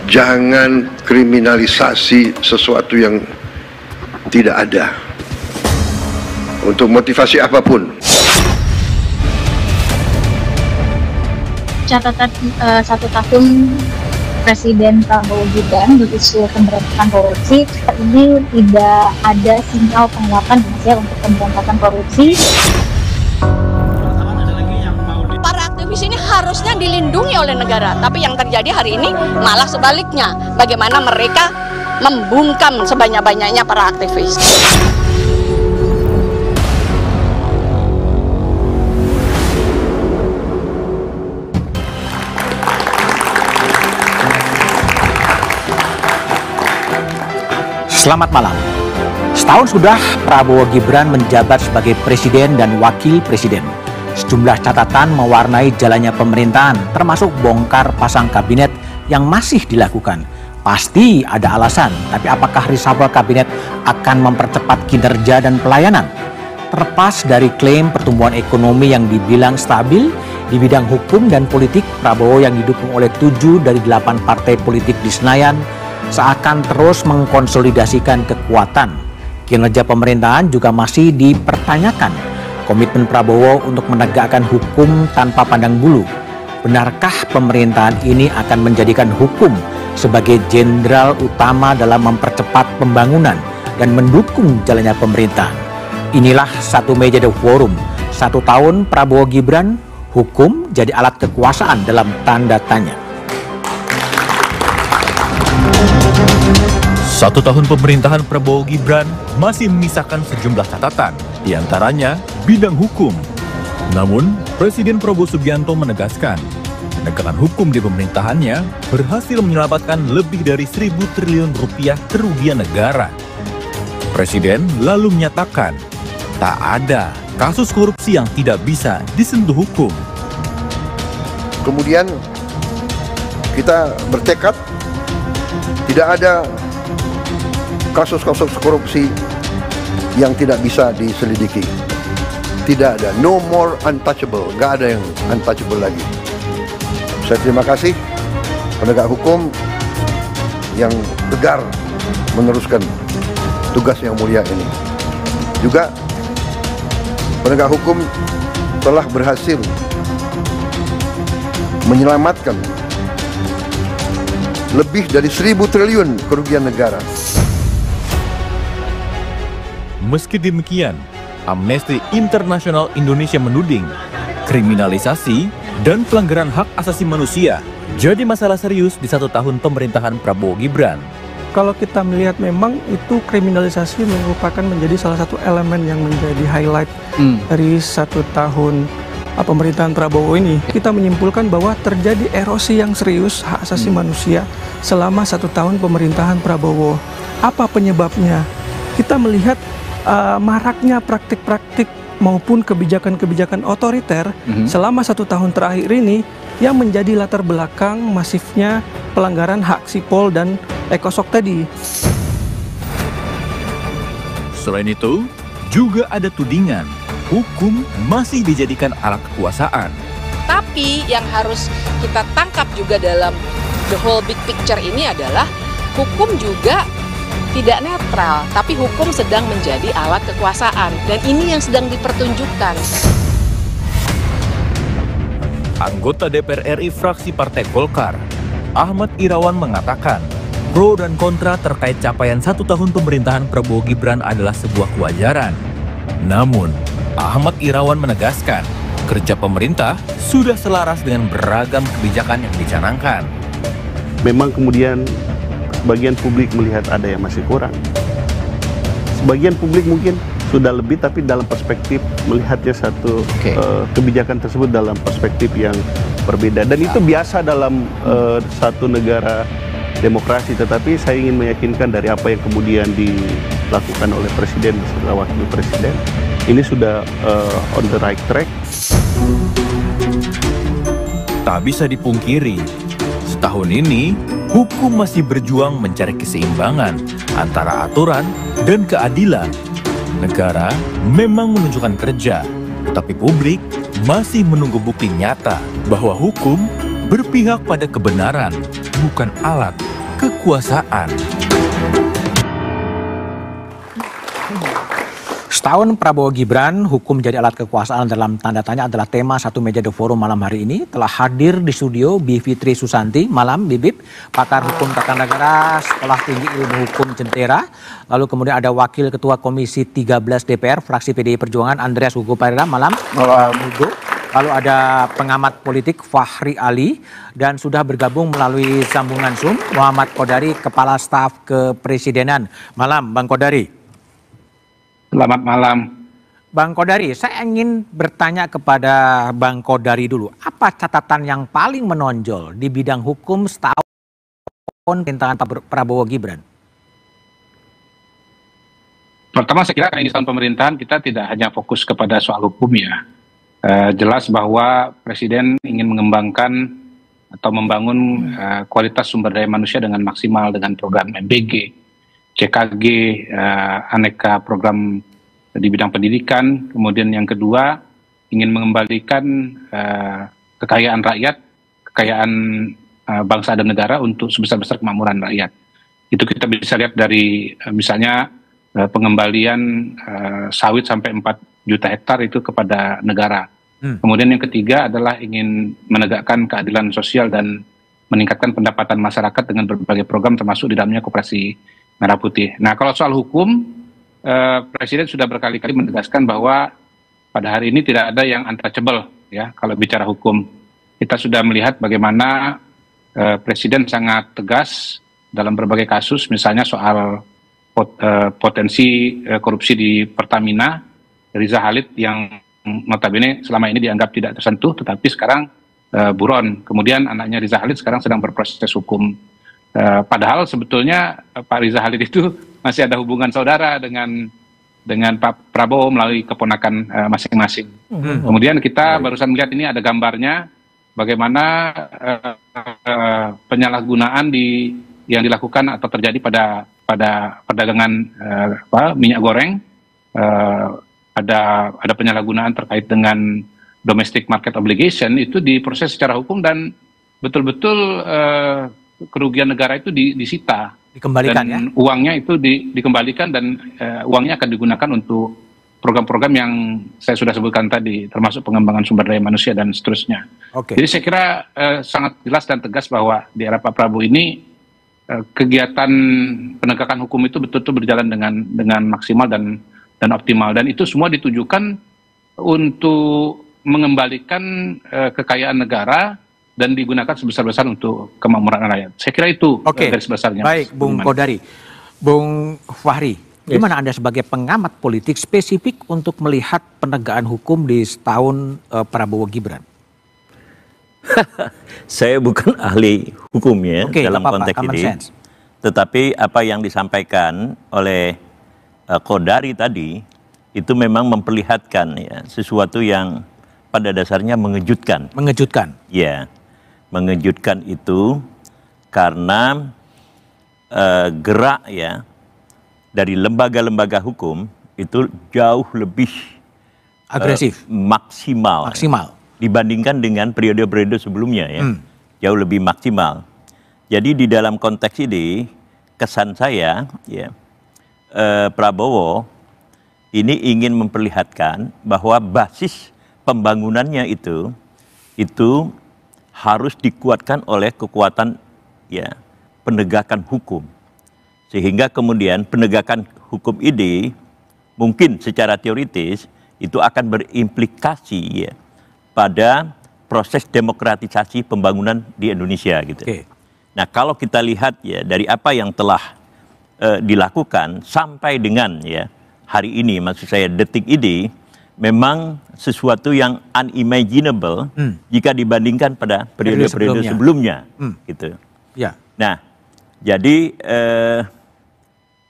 Jangan kriminalisasi sesuatu yang tidak ada untuk motivasi apapun. Catatan 1 tahun Presiden Prabowo Gibran di isu pemberantasan korupsi, ini tidak ada sinyal penguatan untuk pemberantasan korupsi. Di sini harusnya dilindungi oleh negara, tapi yang terjadi hari ini malah sebaliknya. Bagaimana mereka membungkam sebanyak-banyaknya para aktivis. Selamat malam. Setahun sudah Prabowo Gibran menjabat sebagai presiden dan wakil presiden. Sejumlah catatan mewarnai jalannya pemerintahan, termasuk bongkar pasang kabinet yang masih dilakukan. Pasti ada alasan, tapi apakah reshuffle kabinet akan mempercepat kinerja dan pelayanan? Terlepas dari klaim pertumbuhan ekonomi yang dibilang stabil, di bidang hukum dan politik, Prabowo yang didukung oleh 7 dari 8 partai politik di Senayan seakan terus mengkonsolidasikan kekuatan. Kinerja pemerintahan juga masih dipertanyakan. Komitmen Prabowo untuk menegakkan hukum tanpa pandang bulu. Benarkah pemerintahan ini akan menjadikan hukum sebagai jenderal utama dalam mempercepat pembangunan dan mendukung jalannya pemerintahan? Inilah Satu Meja The Forum. 1 tahun Prabowo Gibran, hukum jadi alat kekuasaan dalam tanda tanya. 1 tahun pemerintahan Prabowo Gibran masih menyisakan sejumlah catatan, diantaranya bidang hukum. Namun, Presiden Prabowo Subianto menegaskan, penegakan hukum di pemerintahannya berhasil menyelamatkan lebih dari 1.000 triliun rupiah kerugian negara. Presiden lalu menyatakan, tak ada kasus korupsi yang tidak bisa disentuh hukum. Kemudian kita bertekad tidak ada kasus-kasus korupsi yang tidak bisa diselidiki. Tidak ada, no more untouchable, nggak ada yang untouchable lagi. Saya terima kasih penegak hukum yang tegar meneruskan tugas yang mulia ini. Juga penegak hukum telah berhasil menyelamatkan lebih dari 1.000 triliun kerugian negara. Meski demikian, Amnesty International Indonesia menuding kriminalisasi dan pelanggaran hak asasi manusia jadi masalah serius di 1 tahun pemerintahan Prabowo Gibran. Kalau kita melihat memang itu kriminalisasi merupakan menjadi salah satu elemen yang menjadi highlight dari 1 tahun pemerintahan Prabowo ini. Kita menyimpulkan bahwa terjadi erosi yang serius hak asasi manusia selama 1 tahun pemerintahan Prabowo. Apa penyebabnya? Kita melihat maraknya praktik-praktik maupun kebijakan-kebijakan otoriter selama 1 tahun terakhir ini yang menjadi latar belakang masifnya pelanggaran hak sipol dan ekosok tadi. Selain itu, juga ada tudingan hukum masih dijadikan alat kekuasaan. Tapi yang harus kita tangkap juga dalam the whole big picture ini adalah hukum juga tidak netral, tapi hukum sedang menjadi alat kekuasaan, dan ini yang sedang dipertunjukkan. Anggota DPR RI fraksi Partai Golkar, Ahmad Irawan mengatakan, pro dan kontra terkait capaian 1 tahun pemerintahan Prabowo Gibran adalah sebuah kewajaran. Namun, Ahmad Irawan menegaskan, kerja pemerintah sudah selaras dengan beragam kebijakan yang dicanangkan. Memang kemudian sebagian publik melihat ada yang masih kurang. Sebagian publik mungkin sudah lebih, tapi dalam perspektif melihatnya satu kebijakan tersebut dalam perspektif yang berbeda. Dan itu biasa dalam satu negara demokrasi. Tetapi saya ingin meyakinkan dari apa yang kemudian dilakukan oleh presiden beserta wakil presiden ini sudah on the right track. Tak bisa dipungkiri, setahun ini hukum masih berjuang mencari keseimbangan antara aturan dan keadilan. Negara memang menunjukkan kerja, tapi publik masih menunggu bukti nyata bahwa hukum berpihak pada kebenaran, bukan alat kekuasaan. Setahun Prabowo Gibran, hukum jadi alat kekuasaan dalam tanda tanya adalah tema Satu Meja The Forum malam hari ini. Telah hadir di studio Bivitri Susanti, malam Bibip, pakar hukum tata negara, Sekolah Tinggi Ilmu Hukum Jentera. Lalu kemudian ada Wakil Ketua Komisi 13 DPR, fraksi PDI Perjuangan, Andreas Hugo Parera, malam. Hugo. Lalu ada pengamat politik Fahri Ali, dan sudah bergabung melalui sambungan Zoom Muhammad Kodari, Kepala Staf Kepresidenan. Malam Bang Kodari. Selamat malam. Bang Kodari, saya ingin bertanya kepada Bang Kodari dulu. Apa catatan yang paling menonjol di bidang hukum setahun pemerintahan Prabowo Gibran? Pertama, saya kira ini tahun pemerintahan kita tidak hanya fokus kepada soal hukum ya. Jelas bahwa Presiden ingin mengembangkan atau membangun kualitas sumber daya manusia dengan maksimal dengan program MBG, CKG, aneka program di bidang pendidikan. Kemudian yang kedua, ingin mengembalikan kekayaan rakyat, kekayaan bangsa dan negara untuk sebesar-besar kemakmuran rakyat. Itu kita bisa lihat dari misalnya pengembalian sawit sampai 4 juta hektar itu kepada negara. Kemudian yang ketiga adalah ingin menegakkan keadilan sosial dan meningkatkan pendapatan masyarakat dengan berbagai program termasuk di dalamnya Koperasi Merah Putih. Nah, kalau soal hukum, Presiden sudah berkali-kali menegaskan bahwa pada hari ini tidak ada yang untouchable ya kalau bicara hukum. Kita sudah melihat bagaimana Presiden sangat tegas dalam berbagai kasus, misalnya soal potensi korupsi di Pertamina, Riza Khalid yang notabene selama ini dianggap tidak tersentuh, tetapi sekarang buron. Kemudian anaknya Riza Khalid sekarang sedang berproses hukum. Padahal sebetulnya Pak Riza Khalid itu masih ada hubungan saudara dengan Pak Prabowo melalui keponakan masing-masing. Kemudian kita barusan melihat ini ada gambarnya bagaimana penyalahgunaan yang dilakukan atau terjadi pada perdagangan minyak goreng. Ada penyalahgunaan terkait dengan domestic market obligation, itu diproses secara hukum dan betul-betul kerugian negara itu disita, dikembalikan, dan ya? Uangnya itu dikembalikan dan uangnya akan digunakan untuk program-program yang saya sudah sebutkan tadi, termasuk pengembangan sumber daya manusia dan seterusnya. Jadi saya kira sangat jelas dan tegas bahwa di era Pak Prabowo ini kegiatan penegakan hukum itu betul-betul berjalan dengan maksimal dan optimal, dan itu semua ditujukan untuk mengembalikan kekayaan negara dan digunakan sebesar-besar untuk kemakmuran rakyat. Saya kira itu garis besarnya. Baik, Bung Kodari. Bung Fahri, gimana Anda sebagai pengamat politik spesifik untuk melihat penegakan hukum di setahun Prabowo Gibran? Saya bukan ahli hukum ya dalam konteks ini. Tetapi apa yang disampaikan oleh Kodari tadi itu memang memperlihatkan ya sesuatu yang pada dasarnya mengejutkan. Mengejutkan. Ya. Mengejutkan itu karena gerak ya dari lembaga-lembaga hukum itu jauh lebih agresif, maksimal dibandingkan dengan periode-periode sebelumnya ya, jauh lebih maksimal. Jadi di dalam konteks ini kesan saya ya Prabowo ini ingin memperlihatkan bahwa basis pembangunannya itu harus dikuatkan oleh kekuatan ya penegakan hukum, sehingga kemudian penegakan hukum ini mungkin secara teoritis itu akan berimplikasi ya pada proses demokratisasi pembangunan di Indonesia gitu. Nah kalau kita lihat ya dari apa yang telah dilakukan sampai dengan ya hari ini, maksud saya detik ini, memang sesuatu yang unimaginable jika dibandingkan pada periode-periode sebelumnya gitu. Ya. Nah, jadi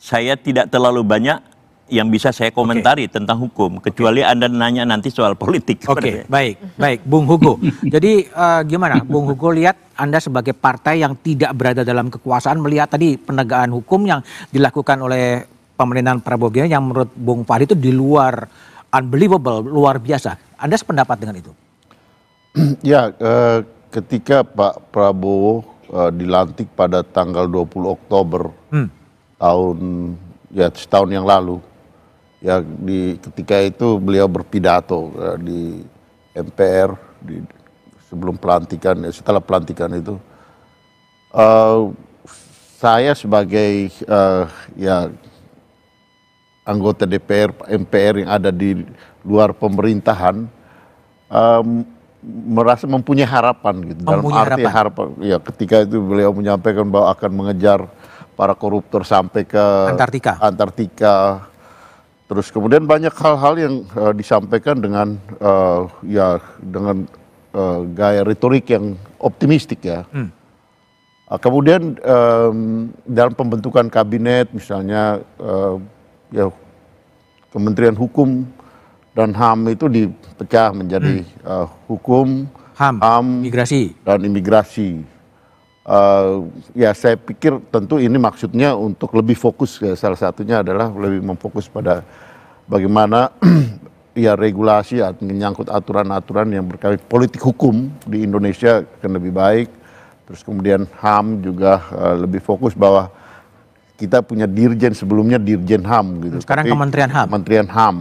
saya tidak terlalu banyak yang bisa saya komentari tentang hukum, kecuali Anda nanya nanti soal politik. Oke, baik, Bung Hugo. Jadi gimana, Bung Hugo, lihat Anda sebagai partai yang tidak berada dalam kekuasaan, melihat tadi penegakan hukum yang dilakukan oleh pemerintahan Prabowo Gibran yang menurut Bung Fahri itu di luar unbelievable, luar biasa. Anda sependapat dengan itu? Ya, ketika Pak Prabowo dilantik pada tanggal 20 Oktober setahun yang lalu, ya ketika itu beliau berpidato di MPR sebelum pelantikan, setelah pelantikan itu, saya sebagai anggota DPR, MPR yang ada di luar pemerintahan merasa mempunyai harapan gitu. Dalam arti harapan, ya ketika itu beliau menyampaikan bahwa akan mengejar para koruptor sampai ke Antartika. Terus kemudian banyak hal-hal yang disampaikan dengan gaya retorik yang optimistik ya. Kemudian dalam pembentukan kabinet misalnya Kementerian Hukum dan HAM itu dipecah menjadi hukum, HAM, dan imigrasi. Ya saya pikir tentu ini maksudnya untuk lebih fokus, salah satunya adalah lebih memfokus pada bagaimana ya regulasi menyangkut aturan-aturan yang berkait politik hukum di Indonesia akan lebih baik. Terus kemudian HAM juga lebih fokus bahwa kita punya dirjen sebelumnya dirjen HAM gitu. Sekarang Kementerian HAM. Kementerian HAM.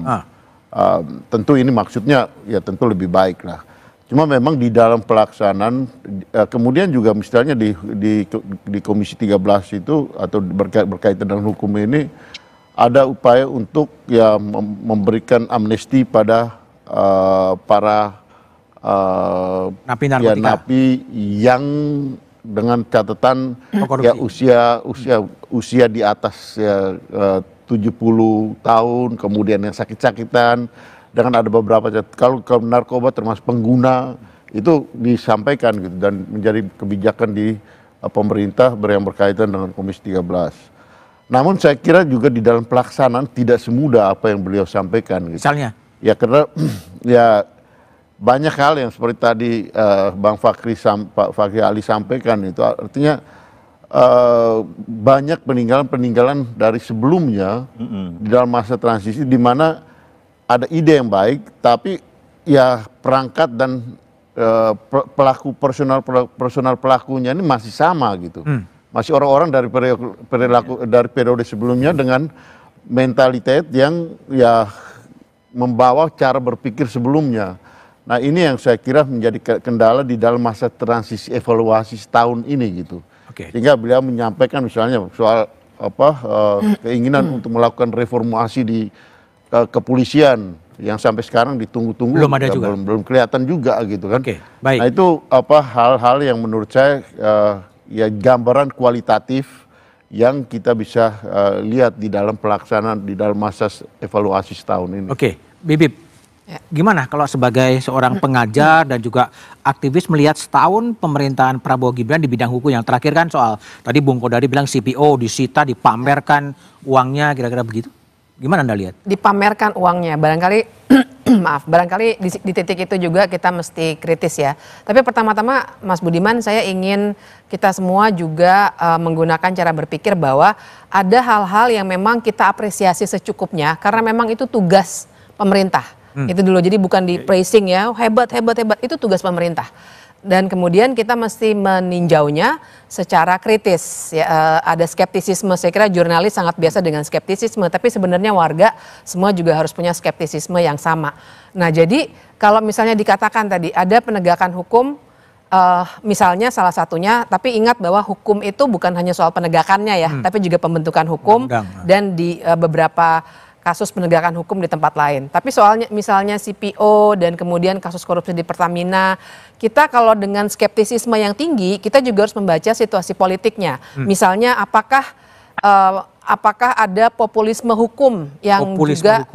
Tentu ini maksudnya ya tentu lebih baik lah. Cuma memang di dalam pelaksanaan kemudian juga misalnya di Komisi 13 itu atau berkaitan dengan hukum ini ada upaya untuk ya memberikan amnesti pada para napi yang dengan catatan ya usia di atas 70 tahun, kemudian yang sakit-sakitan, dengan ada beberapa kalau narkoba termasuk pengguna itu disampaikan gitu dan menjadi kebijakan di pemerintah yang berkaitan dengan Komisi 13. Namun saya kira juga di dalam pelaksanaan tidak semudah apa yang beliau sampaikan gitu. Misalnya? Ya karena ya banyak hal yang seperti tadi Bang Pak Fakri Ali sampaikan itu artinya banyak peninggalan dari sebelumnya di dalam masa transisi di mana ada ide yang baik tapi ya perangkat dan pelaku personal pelakunya ini masih sama gitu. Masih orang-orang dari periode sebelumnya dengan mentalitas yang ya membawa cara berpikir sebelumnya. Nah ini yang saya kira menjadi kendala di dalam masa transisi evaluasi setahun ini gitu. Sehingga beliau menyampaikan misalnya soal keinginan untuk melakukan reformasi di kepolisian yang sampai sekarang ditunggu-tunggu belum kelihatan juga gitu kan. Nah itu hal-hal yang menurut saya ya gambaran kualitatif yang kita bisa lihat di dalam pelaksanaan di dalam masa evaluasi setahun ini. Bibip. Gimana kalau sebagai seorang pengajar dan juga aktivis melihat setahun pemerintahan Prabowo Gibran di bidang hukum, yang terakhir kan soal tadi Bung Kodari bilang CPO disita, dipamerkan uangnya, kira-kira begitu. Gimana Anda lihat? Dipamerkan uangnya, barangkali barangkali di titik itu juga kita mesti kritis ya. Tapi pertama-tama Mas Budiman, saya ingin kita semua juga menggunakan cara berpikir bahwa ada hal-hal yang memang kita apresiasi secukupnya karena memang itu tugas pemerintah. Itu dulu, jadi bukan di praising ya, hebat, itu tugas pemerintah. Dan kemudian kita mesti meninjaunya secara kritis. Ya, ada skeptisisme, saya kira jurnalis sangat biasa dengan skeptisisme, tapi sebenarnya warga semua juga harus punya skeptisisme yang sama. Nah jadi kalau misalnya dikatakan tadi ada penegakan hukum, misalnya salah satunya, tapi ingat bahwa hukum itu bukan hanya soal penegakannya ya, tapi juga pembentukan hukum dan di beberapa kasus penegakan hukum di tempat lain. Tapi soalnya misalnya CPO dan kemudian kasus korupsi di Pertamina, kita kalau dengan skeptisisme yang tinggi, kita juga harus membaca situasi politiknya. Misalnya apakah ada populisme hukum yang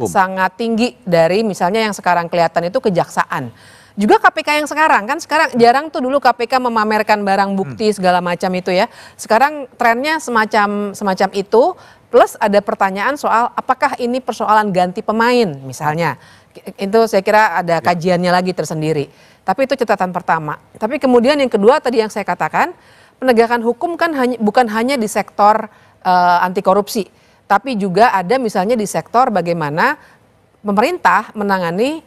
sangat tinggi dari misalnya yang sekarang kelihatan itu kejaksaan. Juga KPK yang sekarang jarang tuh dulu KPK memamerkan barang bukti segala macam itu ya. Sekarang trennya semacam itu, Plus ada pertanyaan soal apakah ini persoalan ganti pemain misalnya. Itu saya kira ada kajiannya lagi tersendiri. Tapi itu catatan pertama. Tapi kemudian yang kedua tadi yang saya katakan, penegakan hukum kan bukan hanya di sektor anti korupsi, tapi juga ada misalnya di sektor bagaimana pemerintah menangani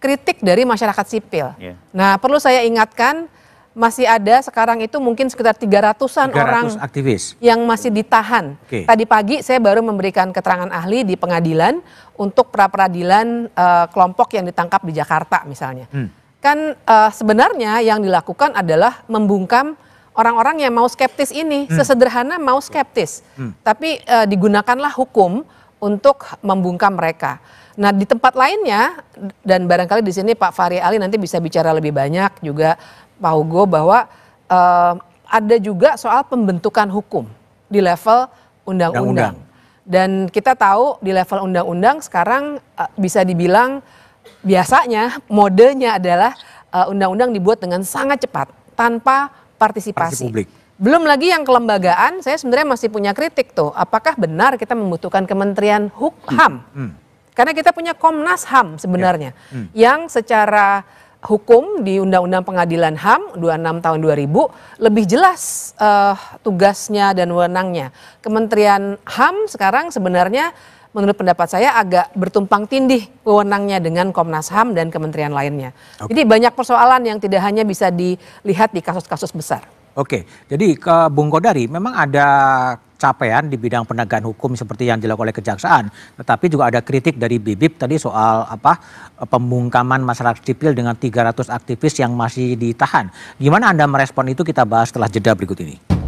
kritik dari masyarakat sipil. Nah, perlu saya ingatkan masih ada sekarang itu mungkin sekitar 300-an orang aktivis yang masih ditahan. Tadi pagi saya baru memberikan keterangan ahli di pengadilan untuk pra-peradilan kelompok yang ditangkap di Jakarta misalnya. Kan sebenarnya yang dilakukan adalah membungkam orang-orang yang mau skeptis ini, sesederhana mau skeptis. Tapi digunakanlah hukum untuk membungkam mereka. Nah, di tempat lainnya, dan barangkali di sini Pak Fahri Ali nanti bisa bicara lebih banyak, juga Pak Hugo, bahwa ada juga soal pembentukan hukum di level undang-undang. Dan kita tahu di level undang-undang sekarang bisa dibilang biasanya modenya adalah undang-undang dibuat dengan sangat cepat, tanpa partisipasi publik. Belum lagi yang kelembagaan, saya sebenarnya masih punya kritik tuh. Apakah benar kita membutuhkan Kementerian HAM? Karena kita punya Komnas HAM sebenarnya. Yang secara hukum di Undang-Undang Pengadilan HAM 26 tahun 2000 lebih jelas tugasnya dan wewenangnya. Kementerian HAM sekarang sebenarnya menurut pendapat saya agak bertumpang tindih wewenangnya dengan Komnas HAM dan kementerian lainnya. Jadi banyak persoalan yang tidak hanya bisa dilihat di kasus-kasus besar. Oke, jadi ke Bung Kodari, memang ada capaian di bidang penegakan hukum seperti yang dilakukan oleh Kejaksaan, tetapi juga ada kritik dari BIBIP tadi soal pembungkaman masyarakat sipil dengan 300 aktivis yang masih ditahan. Gimana Anda merespon itu? Kita bahas setelah jeda berikut ini.